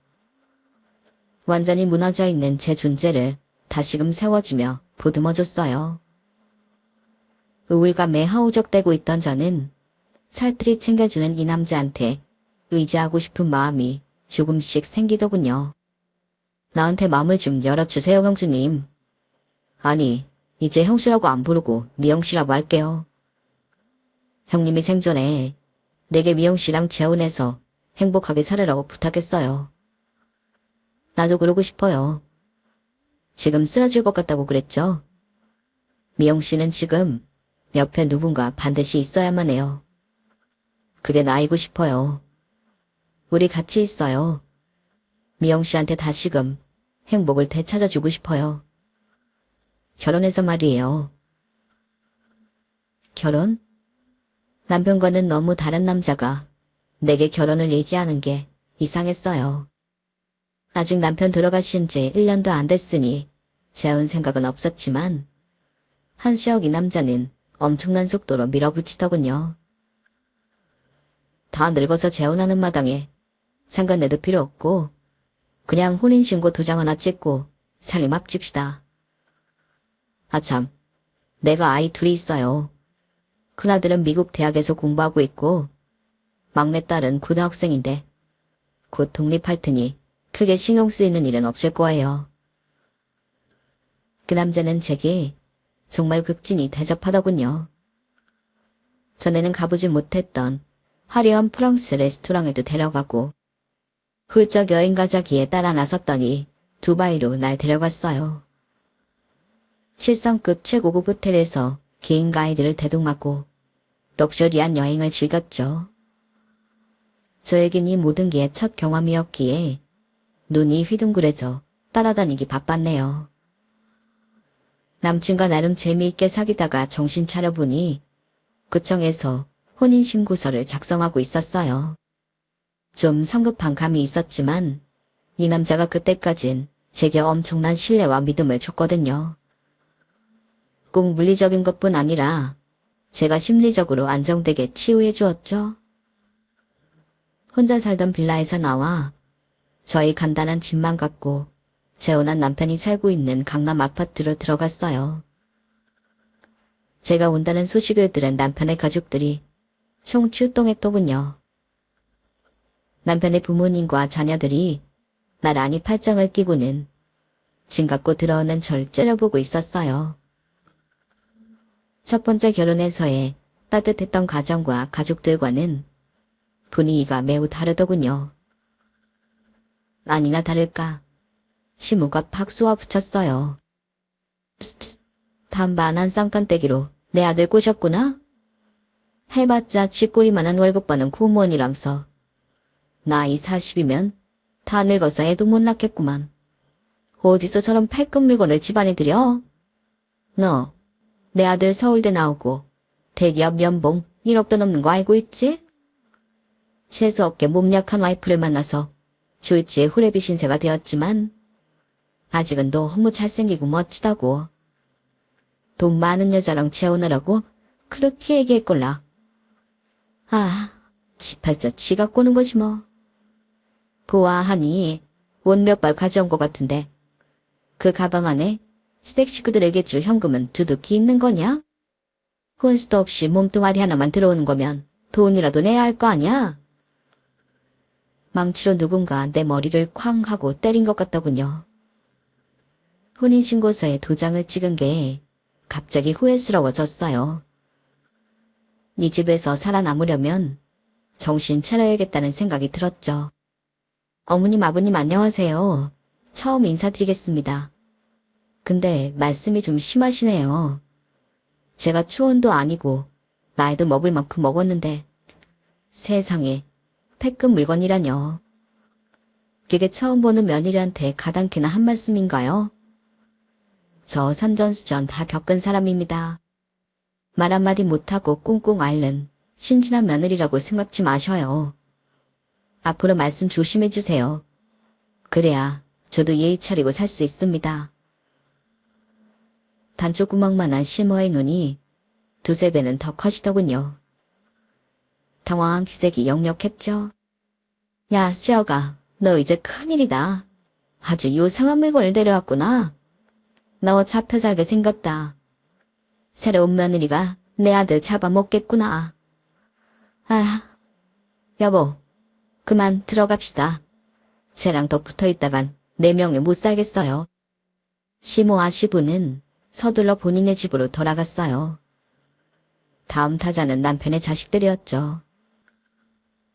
완전히 무너져 있는 제 존재를 다시금 세워주며 보듬어줬어요. 우울감에 허우적대고 있던 저는 살뜰히 챙겨주는 이 남자한테 의지하고 싶은 마음이 조금씩 생기더군요. 나한테 마음을 좀 열어주세요, 형수님. 아니, 이제 형씨라고 안 부르고 미영씨라고 할게요. 형님이 생전에 내게 미영씨랑 재혼해서 행복하게 살으라고 부탁했어요. 나도 그러고 싶어요. 지금 쓰러질 것 같다고 그랬죠? 미영씨는 지금 옆에 누군가 반드시 있어야만 해요. 그게 나이고 싶어요. 우리 같이 있어요. 미영씨한테 다시금 행복을 되찾아주고 싶어요. 결혼해서 말이에요. 결혼? 남편과는 너무 다른 남자가 내게 결혼을 얘기하는 게 이상했어요. 아직 남편 들어가신 지 1년도 안 됐으니 재혼 생각은 없었지만 한시혁 이 남자는 엄청난 속도로 밀어붙이더군요. 다 늙어서 재혼하는 마당에 상간내도 필요 없고 그냥 혼인신고 도장 하나 찍고 살림 합칩시다. 아참, 내가 아이 둘이 있어요. 큰아들은 미국 대학에서 공부하고 있고 막내딸은 고등학생인데 곧 독립할 테니 크게 신경 쓰이는 일은 없을 거예요. 그 남자는 제게 정말 극진히 대접하더군요. 전에는 가보지 못했던 화려한 프랑스 레스토랑에도 데려가고 훌쩍 여행 가자기에 따라 나섰더니 두바이로 날 데려갔어요. 실성급 최고급 호텔에서 개인 가이드를 대동하고 럭셔리한 여행을 즐겼죠. 저에겐 이 모든 게 첫 경험이었기에 눈이 휘둥그레져 따라다니기 바빴네요. 남친과 나름 재미있게 사귀다가 정신 차려보니 구청에서 혼인신고서를 작성하고 있었어요. 좀 성급한 감이 있었지만 이 남자가 그때까진 제게 엄청난 신뢰와 믿음을 줬거든요. 꼭 물리적인 것뿐 아니라 제가 심리적으로 안정되게 치유해 주었죠. 혼자 살던 빌라에서 나와 저희 간단한 집만 갖고 재혼한 남편이 살고 있는 강남 아파트로 들어갔어요. 제가 온다는 소식을 들은 남편의 가족들이 총출동했더군요. 남편의 부모님과 자녀들이 나란히 팔짱을 끼고는 짐 갖고 들어오는 절 째려보고 있었어요. 첫 번째 결혼해서의 따뜻했던 가정과 가족들과는 분위기가 매우 다르더군요. 아니나 다를까 시무가 박수와 붙였어요. 단반한 쌍판떼기로 내 아들 꼬셨구나? 해봤자 쥐꼬리만한 월급 버는 공무원이람서. 나이 40이면 다 늙어서 애도 못 낳겠구만. 어디서 저런 패급 물건을 집안에 들여? 너, 내 아들 서울대 나오고 대기업 연봉 1억도 넘는 거 알고 있지? 재수없게 몸 약한 와이프를 만나서 졸지에 후레비 신세가 되었지만 아직은 너무 잘생기고 멋지다고. 돈 많은 여자랑 재혼하라고 그렇게 얘기했걸라. 아, 지팔자 지가 꼬는 거지 뭐. 보아하니 옷 몇 벌 가져온 것 같은데 그 가방 안에 시댁 식구들에게 줄 현금은 두둑히 있는 거냐? 혼수도 없이 몸뚱아리 하나만 들어오는 거면 돈이라도 내야 할 거 아냐? 망치로 누군가 내 머리를 쾅 하고 때린 것 같더군요. 혼인신고서에 도장을 찍은 게 갑자기 후회스러워졌어요. 이 집에서 살아남으려면 정신 차려야겠다는 생각이 들었죠. 어머님, 아버님 안녕하세요. 처음 인사드리겠습니다. 근데 말씀이 좀 심하시네요. 제가 초혼도 아니고 나이도 먹을 만큼 먹었는데 세상에 패급 물건이라뇨. 그게 처음 보는 며느리한테 가당키나 한 말씀인가요? 저 산전수전 다 겪은 사람입니다. 말 한마디 못하고 꽁꽁 앓는 신진한 며느리라고 생각지 마셔요. 앞으로 말씀 조심해 주세요. 그래야 저도 예의 차리고 살 수 있습니다. 단초구멍만한 시모의 눈이 두세 배는 더 커지더군요. 당황한 기색이 역력했죠. 야, 수여가, 너 이제 큰일이다. 아주 요상한 물건을 데려왔구나. 너 잡혀 살게 생겼다. 새로운 며느리가 내 아들 잡아먹겠구나. 아, 여보, 그만 들어갑시다. 쟤랑 더 붙어있다간 내 명예 못 살겠어요. 시모와 시부는 서둘러 본인의 집으로 돌아갔어요. 다음 타자는 남편의 자식들이었죠.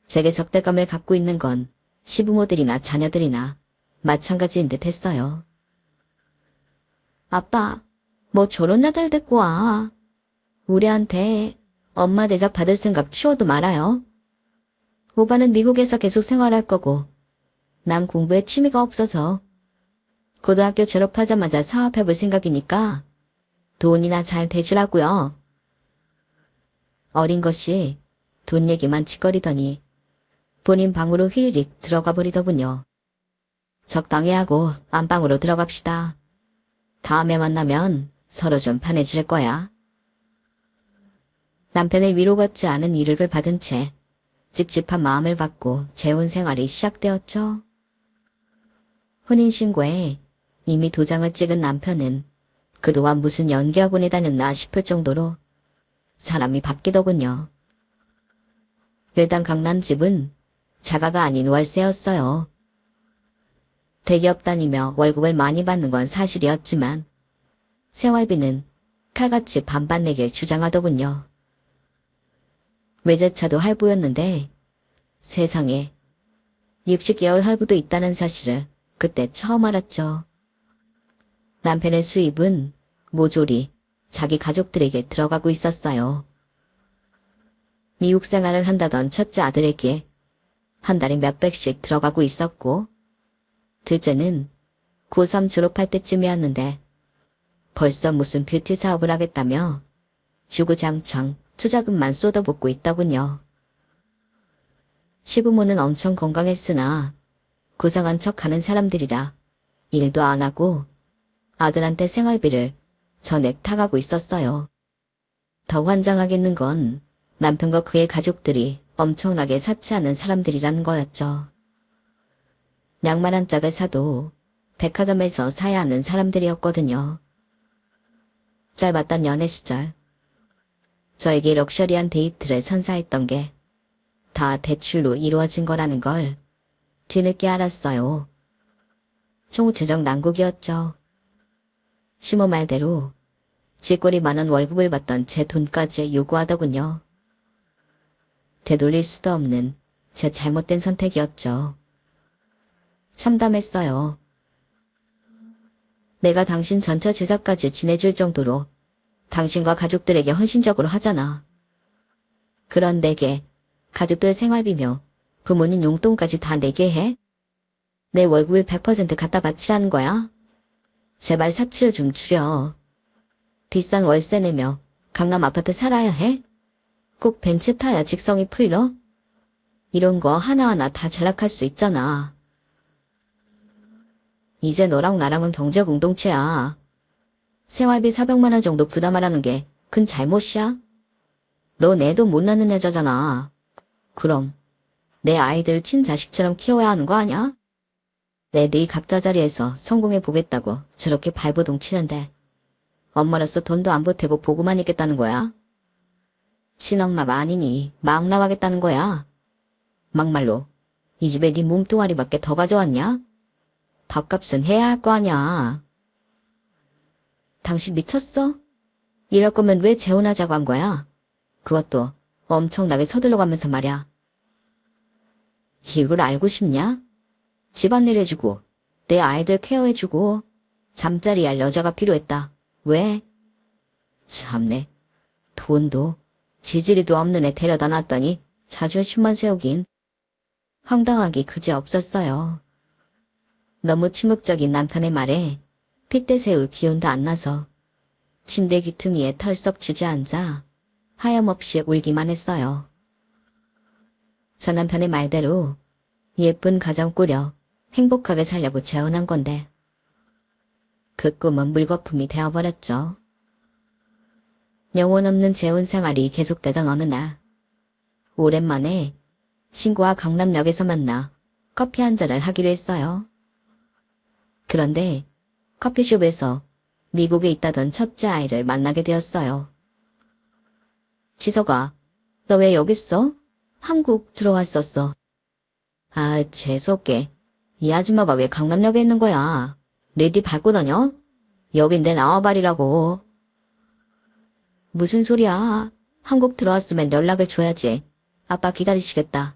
제게 적대감을 갖고 있는 건 시부모들이나 자녀들이나 마찬가지인 듯 했어요. 아빠, 뭐 저런 여자를 데리고 와. 우리한테 엄마 대접 받을 생각 추워도 말아요. 오빠는 미국에서 계속 생활할 거고 난 공부에 취미가 없어서 고등학교 졸업하자마자 사업해볼 생각이니까 돈이나 잘 대주라고요. 어린 것이 돈 얘기만 짓거리더니 본인 방으로 휘리릭 들어가 버리더군요. 적당히 하고 안방으로 들어갑시다. 다음에 만나면 서로 좀 편해질 거야. 남편의 위로받지 않은 위로를 받은 채 찝찝한 마음을 받고 재혼 생활이 시작되었죠. 혼인신고에 이미 도장을 찍은 남편은 그동안 무슨 연기학원에 다녔나 싶을 정도로 사람이 바뀌더군요. 일단 강남집은 자가가 아닌 월세였어요. 대기업 다니며 월급을 많이 받는 건 사실이었지만 생활비는 칼같이 반반 내길 주장하더군요. 외제차도 할부였는데 세상에 60개월 할부도 있다는 사실을 그때 처음 알았죠. 남편의 수입은 모조리 자기 가족들에게 들어가고 있었어요. 미국 생활을 한다던 첫째 아들에게 한 달에 몇백씩 들어가고 있었고, 둘째는 고3 졸업할 때쯤이었는데 벌써 무슨 뷰티 사업을 하겠다며 주구장창 투자금만 쏟아붓고 있더군요. 시부모는 엄청 건강했으나 고상한 척하는 사람들이라 일도 안 하고 아들한테 생활비를 전액 타가고 있었어요. 더 환장하겠는 건 남편과 그의 가족들이 엄청나게 사치하는 사람들이라는 거였죠. 양말 한 짝을 사도 백화점에서 사야 하는 사람들이었거든요. 짧았던 연애 시절, 저에게 럭셔리한 데이트를 선사했던 게 다 대출로 이루어진 거라는 걸 뒤늦게 알았어요. 총체적 난국이었죠. 시모 말대로 쥐꼬리 10,000원 월급을 받던 제 돈까지 요구하더군요. 되돌릴 수도 없는 제 잘못된 선택이었죠. 참담했어요. 내가 당신 전처 제사까지 지내줄 정도로 당신과 가족들에게 헌신적으로 하잖아. 그런 내게 가족들 생활비며 부모님 용돈까지 다 내게 해? 내 월급을 100% 갖다 바치라는 거야? 제발 사치를 좀 줄여. 비싼 월세 내며 강남 아파트 살아야 해? 꼭 벤츠 타야 직성이 풀려? 이런 거 하나하나 다 절약할 수 있잖아. 이제 너랑 나랑은 경제 공동체야. 생활비 400만 원 정도 부담하라는 게 큰 잘못이야? 너 내 돈 못 낳는 여자잖아. 그럼 내 아이들 친자식처럼 키워야 하는 거 아냐? 네 각자 자리에서 성공해 보겠다고 저렇게 발버둥 치는데 엄마로서 돈도 안 보태고 보고만 있겠다는 거야? 친엄마 아니니 막 나가겠다는 거야? 막말로 이 집에 네 몸뚱아리밖에 더 가져왔냐? 밥값은 해야 할 거 아냐? 당신 미쳤어? 이럴 거면 왜 재혼하자고 한 거야? 그것도 엄청나게 서둘러 가면서 말이야. 이유를 알고 싶냐? 집안일 해주고 내 아이들 케어해주고 잠자리 할 여자가 필요했다. 왜? 참네. 돈도 지지리도 없는 애 데려다 놨더니 자존심만 세우긴 황당하기 그지없었어요. 너무 침묵적인 남편의 말에 핏대 세울 기운도 안 나서 침대 귀퉁이에 털썩 주저앉아 하염없이 울기만 했어요. 저 남편의 말대로 예쁜 가정 꾸려 행복하게 살려고 재혼한 건데 그 꿈은 물거품이 되어버렸죠. 영혼 없는 재혼 생활이 계속되던 어느 날 오랜만에 친구와 강남역에서 만나 커피 한 잔을 하기로 했어요. 그런데 커피숍에서 미국에 있다던 첫째 아이를 만나게 되었어요. 지석아, 너 왜 여기 있어? 한국 들어왔었어. 아, 재수없게. 이 아줌마가 왜 강남역에 있는 거야? 레디 밟고 다녀? 여긴 내 나와발이라고. 무슨 소리야? 한국 들어왔으면 연락을 줘야지. 아빠 기다리시겠다.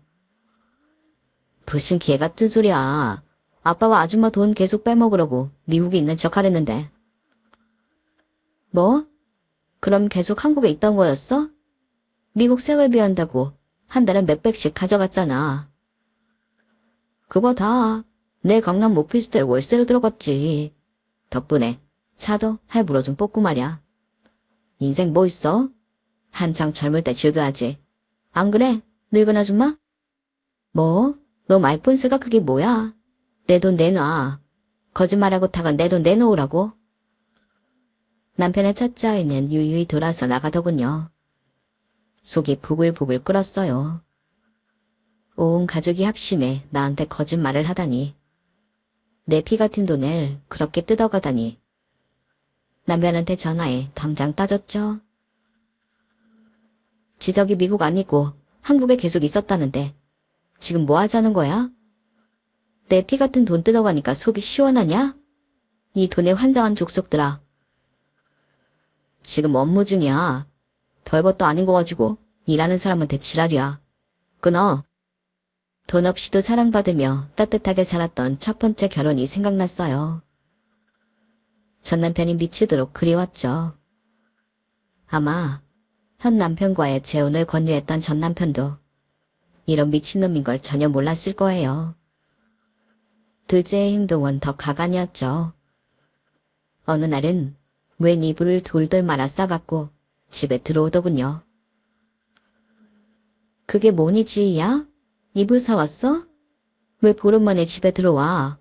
무슨 개 같은 소리야. 아빠와 아줌마 돈 계속 빼먹으려고 미국에 있는 척 하랬는데. 뭐? 그럼 계속 한국에 있던 거였어? 미국 생활비 한다고 한 달에 몇백씩 가져갔잖아. 그거 다 내 강남 오피스텔 월세로 들어갔지. 덕분에 차도 할부로 좀 뽑고 말이야. 인생 뭐 있어? 한창 젊을 때 즐겨야지. 안 그래? 늙은 아줌마? 뭐? 너 말본새가 그게 뭐야? 내 돈 내놔. 거짓말하고 타간 내 돈 내놓으라고. 남편의 첫째 아이는 유유히 돌아서 나가더군요. 속이 부글부글 끓었어요. 온 가족이 합심해 나한테 거짓말을 하다니. 내 피 같은 돈을 그렇게 뜯어가다니. 남편한테 전화해 당장 따졌죠. 지석이 미국 아니고 한국에 계속 있었다는데 지금 뭐 하자는 거야? 내 피 같은 돈 뜯어가니까 속이 시원하냐? 이 돈에 환장한 족속들아. 지금 업무 중이야. 별것도 아닌 거 가지고 일하는 사람한테 지랄이야. 끊어. 돈 없이도 사랑받으며 따뜻하게 살았던 첫 번째 결혼이 생각났어요. 전 남편이 미치도록 그리웠죠. 아마 현 남편과의 재혼을 권유했던 전 남편도 이런 미친놈인 걸 전혀 몰랐을 거예요. 둘째의 행동은 더 가관이었죠. 어느 날은 웬 이불을 돌돌 말아 싸갖고 집에 들어오더군요. 그게 뭐니 지희야? 이불 사왔어? 왜 보름 만에 집에 들어와?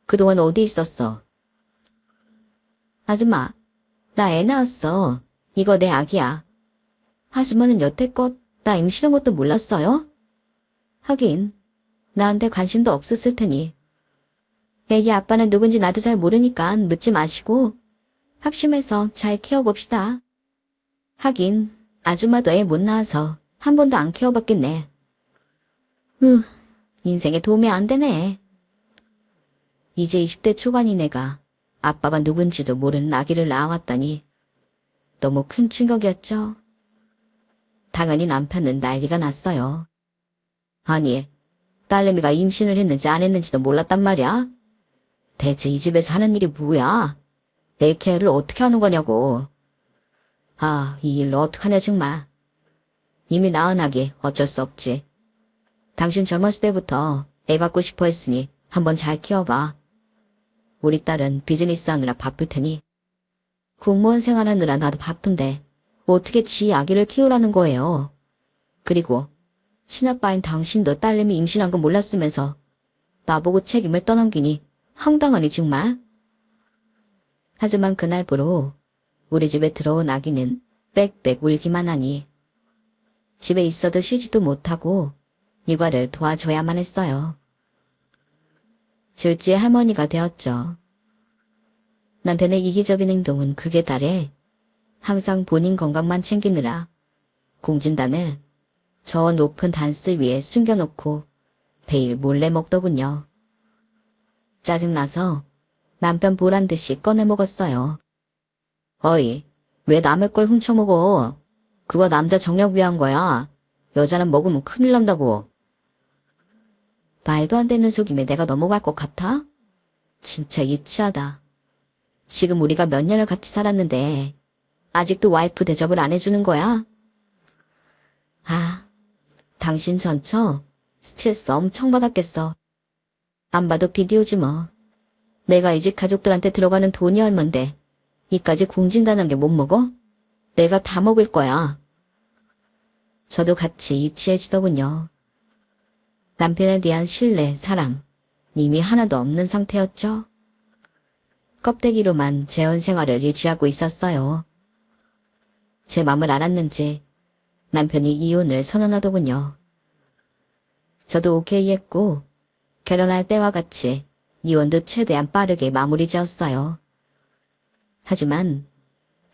그동안 어디 있었어? 아줌마, 나 애 낳았어. 이거 내 아기야. 아줌마는 여태껏 나 임신한 것도 몰랐어요? 하긴 나한테 관심도 없었을 테니. 애기 아빠는 누군지 나도 잘 모르니까 묻지 마시고 합심해서 잘 키워봅시다. 하긴 아줌마도 애 못 낳아서 한 번도 안 키워봤겠네. 인생에 도움이 안 되네. 이제 20대 초반인 애가 아빠가 누군지도 모르는 아기를 낳아왔다니 너무 큰 충격이었죠. 당연히 남편은 난리가 났어요. 아니, 딸내미가 임신을 했는지 안 했는지도 몰랐단 말이야. 대체 이 집에서 하는 일이 뭐야? 애 케어를 어떻게 하는 거냐고. 아, 이 일로 어떡하냐 정말. 이미 낳은 아기 어쩔 수 없지. 당신 젊었을 때부터 애 갖고 싶어 했으니 한번 잘 키워봐. 우리 딸은 비즈니스 하느라 바쁠 테니. 공무원 생활하느라 나도 바쁜데 어떻게 지 아기를 키우라는 거예요. 그리고 친아빠인 당신도 딸내미 임신한 거 몰랐으면서 나보고 책임을 떠넘기니 황당하니 정말. 하지만 그날부로 우리 집에 들어온 아기는 빽빽 울기만 하니 집에 있어도 쉬지도 못하고 육아를 도와줘야만 했어요. 졸지의 할머니가 되었죠. 남편의 이기적인 행동은 극에 달해 항상 본인 건강만 챙기느라 공진단을 저 높은 단스 위에 숨겨놓고 매일 몰래 먹더군요. 짜증나서 남편 보란 듯이 꺼내 먹었어요. 어이, 왜 남의 걸 훔쳐먹어? 그거 남자 정력 위한 거야. 여자는 먹으면 큰일 난다고. 말도 안 되는 속임에 내가 넘어갈 것 같아? 진짜 유치하다. 지금 우리가 몇 년을 같이 살았는데 아직도 와이프 대접을 안 해주는 거야? 아, 당신 전처 스트레스 엄청 받았겠어. 안 봐도 비디오지 뭐. 내가 이 집 가족들한테 들어가는 돈이 얼만데 이까지 공진단한 게 못 먹어? 내가 다 먹을 거야. 저도 같이 유치해지더군요. 남편에 대한 신뢰, 사랑 이미 하나도 없는 상태였죠. 껍데기로만 재혼 생활을 유지하고 있었어요. 제 맘을 알았는지 남편이 이혼을 선언하더군요. 저도 오케이 했고 결혼할 때와 같이 이혼도 최대한 빠르게 마무리 지었어요. 하지만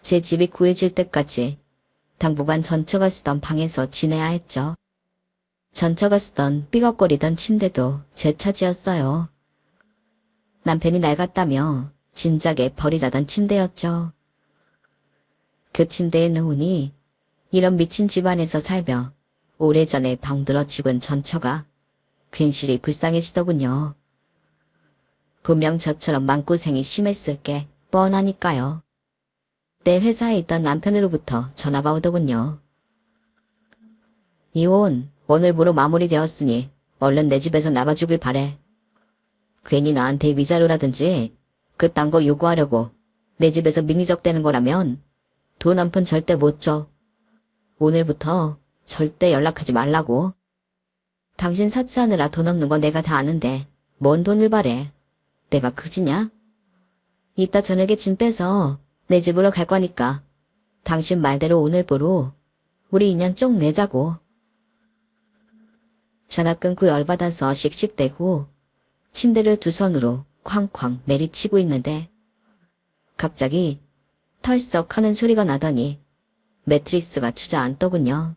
제 집이 구해질 때까지 당분간 전처가 쓰던 방에서 지내야 했죠. 전처가 쓰던 삐걱거리던 침대도 제 차지였어요. 남편이 낡았다며 진작에 버리라던 침대였죠. 그 침대에 누우니 이런 미친 집안에서 살며 오래전에 병들어 죽은 전처가 괜시리 불쌍해지더군요. 분명 저처럼 마음고생이 심했을 게 뻔하니까요. 내 회사에 있던 남편으로부터 전화가 오더군요. 이혼 오늘부로 마무리되었으니 얼른 내 집에서 나가주길 바래. 괜히 나한테 위자료라든지 그딴 거 요구하려고 내 집에서 민의적대는 거라면 돈 한 푼 절대 못 줘. 오늘부터 절대 연락하지 말라고. 당신 사치하느라 돈 없는 거 내가 다 아는데 뭔 돈을 바래. 내가 그지냐? 이따 저녁에 짐 빼서 내 집으로 갈 거니까 당신 말대로 오늘부로 우리 인연 쪽 내자고. 전화 끊고 열받아서 씩씩대고 침대를 두 손으로 쾅쾅 내리치고 있는데 갑자기 털썩 하는 소리가 나더니 매트리스가 주저앉더군요.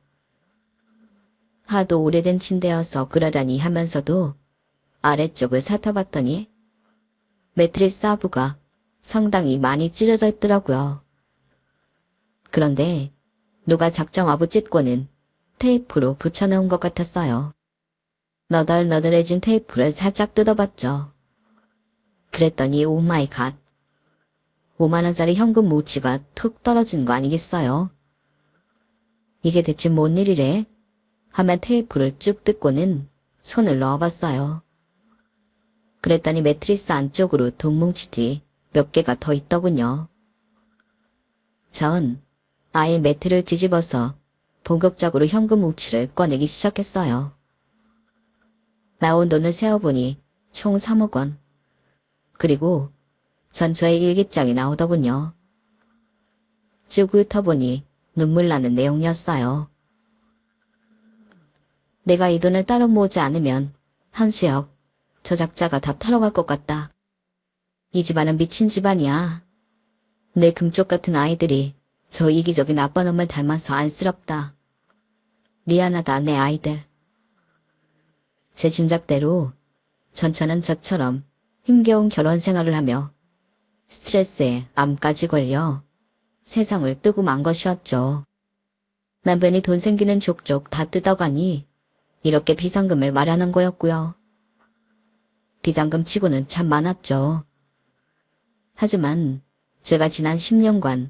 하도 오래된 침대여서 그러려니 하면서도 아래쪽을 살펴봤더니 매트리스 하부가 상당히 많이 찢어져 있더라고요. 그런데 누가 작정 아부 찢고는 테이프로 붙여놓은 것 같았어요. 너덜너덜해진 테이프를 살짝 뜯어봤죠. 그랬더니 오 마이 갓. 5만원짜리 현금 모치가 툭 떨어진 거 아니겠어요? 이게 대체 뭔 일이래? 하면 테이프를 쭉 뜯고는 손을 넣어봤어요. 그랬더니 매트리스 안쪽으로 돈 뭉치티 몇 개가 더 있더군요. 전 아예 매트를 뒤집어서 본격적으로 현금 뭉치를 꺼내기 시작했어요. 나온 돈을 세어보니 총 3억 원. 그리고 전처의 일기장이 나오더군요. 쭉 훑어보니 눈물 나는 내용이었어요. 내가 이 돈을 따로 모으지 않으면 한수혁, 저 작자가 다 털어갈 것 같다. 이 집안은 미친 집안이야. 내 금쪽 같은 아이들이 저 이기적인 아빠 놈을 닮아서 안쓰럽다. 미안하다 내 아이들. 제 짐작대로 전처는 저처럼 힘겨운 결혼 생활을 하며 스트레스에 암까지 걸려 세상을 뜨고 만 것이었죠. 남편이 돈 생기는 족족 다 뜯어가니 이렇게 비상금을 마련한 거였고요. 비상금 치고는 참 많았죠. 하지만 제가 지난 10년간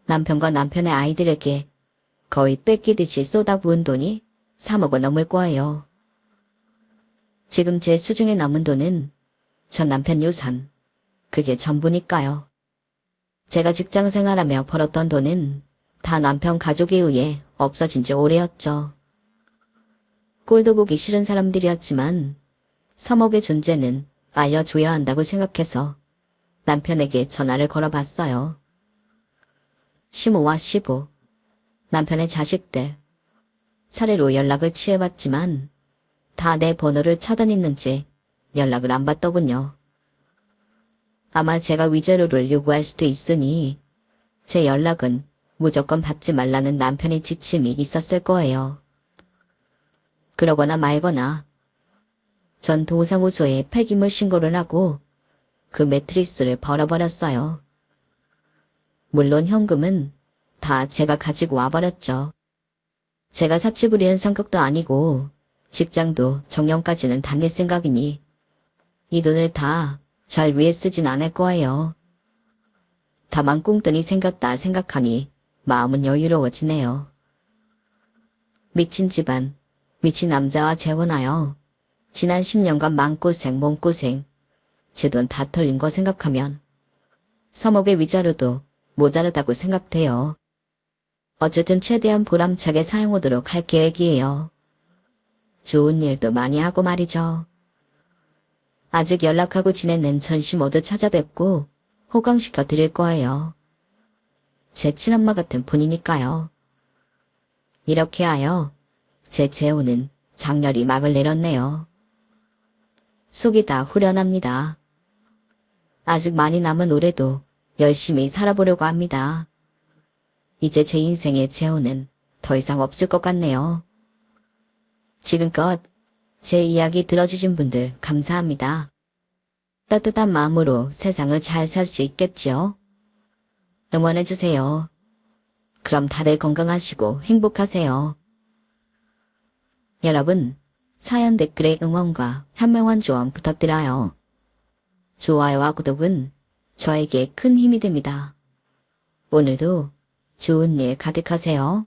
남편과 남편의 아이들에게 거의 뺏기듯이 쏟아부은 돈이 3억을 넘을 거예요. 지금 제 수중에 남은 돈은 전 남편 유산, 그게 전부니까요. 제가 직장 생활하며 벌었던 돈은 다 남편 가족에 의해 없어진 지 오래였죠. 꼴도 보기 싫은 사람들이었지만 3억의 존재는 알려줘야 한다고 생각해서 남편에게 전화를 걸어봤어요. 시모와 시부, 남편의 자식들, 차례로 연락을 취해봤지만 다 내 번호를 차단했는지 연락을 안 받더군요. 아마 제가 위자료를 요구할 수도 있으니 제 연락은 무조건 받지 말라는 남편의 지침이 있었을 거예요. 그러거나 말거나 전 동사무소에 폐기물 신고를 하고 그 매트리스를 벌어버렸어요. 물론 현금은 다 제가 가지고 와버렸죠. 제가 사치 부리는 성격도 아니고 직장도 정년까지는 다닐 생각이니 이 돈을 다 절 위해 쓰진 않을 거예요. 다만 꽁돈이 생겼다 생각하니 마음은 여유로워지네요. 미친 집안, 미친 남자와 재혼하여 지난 10년간 마음고생 몸고생 제 돈 다 털린 거 생각하면 3억의 위자료도 모자르다고 생각돼요. 어쨌든 최대한 보람차게 사용하도록 할 계획이에요. 좋은 일도 많이 하고 말이죠. 아직 연락하고 지내는 전씨 모두 찾아뵙고 호강시켜 드릴 거예요. 제 친엄마 같은 분이니까요. 이렇게 하여 제 재혼은 장렬히 막을 내렸네요. 속이 다 후련합니다. 아직 많이 남은 올해도 열심히 살아보려고 합니다. 이제 제 인생의 재혼은 더 이상 없을 것 같네요. 지금껏 제 이야기 들어주신 분들 감사합니다. 따뜻한 마음으로 세상을 잘 살 수 있겠지요? 응원해주세요. 그럼 다들 건강하시고 행복하세요. 여러분, 사연 댓글에 응원과 현명한 조언 부탁드려요. 좋아요와 구독은 저에게 큰 힘이 됩니다. 오늘도 좋은 일 가득하세요.